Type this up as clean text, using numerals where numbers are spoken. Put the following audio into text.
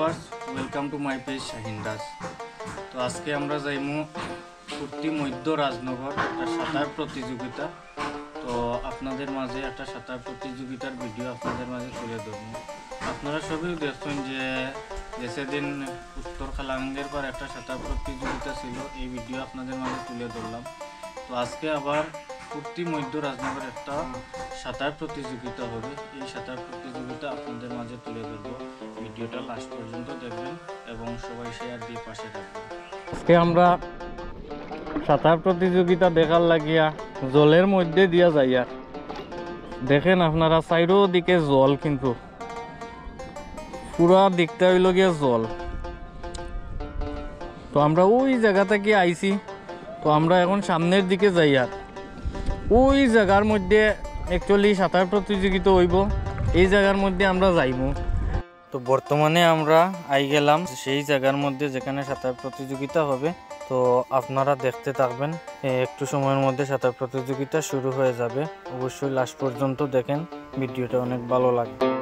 Viewers, welcome to my page Shaheen Das. তো আজকে আমরা যাইমু কুর্তি মধ্য রাজনগর একটা সাঁতার প্রতিযোগিতা। তো আপনাদের মাঝে একটা সাঁতার প্রতিযোগিতার ভিডিও আপনাদের মাঝে তুলে ধরবো। আপনারা সবই দেখছেন যে সেদিন উত্তর খালাঙ্গের পর একটা সাঁতার প্রতিযোগিতা ছিল, এই ভিডিও আপনাদের মাঝে তুলে ধরলাম। তো আজকে আবার কুর্তি মধ্য রাজনগর একটা সাঁতার প্রতিযোগিতা হবে, এই সাঁতার প্রতিযোগিতা আপনাদের মাঝে তুলে ধরবো। ভিডিওটা লাস্ট পর্যন্ত দেখবেন এবং সবাই শেয়ার দিয়ে পাশে থাকবেন। আজকে আমরা সাঁতার প্রতিযোগিতা দেখার লাগিয়া জলের মধ্যে দিয়া যাইয়া দেখেন আপনারা চাইরো দিকে জল, কিন্তু পুরা দিকটা হইল গিয়া জল। তো আমরা ওই জায়গা থেকে আইছি, তো আমরা এখন সামনের দিকে যাই। আর ওই জায়গার মধ্যে অ্যাকচুয়ালি সাঁতার প্রতিযোগিতা হইব, এই জায়গার মধ্যে আমরা যাইব। তো বর্তমানে আমরা আই গেলাম সেই জায়গার মধ্যে যেখানে সাঁতার প্রতিযোগিতা হবে। তো আপনারা দেখতে থাকবেন, একটু সময়ের মধ্যে সাঁতার প্রতিযোগিতা শুরু হয়ে যাবে। অবশ্যই লাস্ট পর্যন্ত দেখেন, ভিডিওটা অনেক ভালো লাগবে।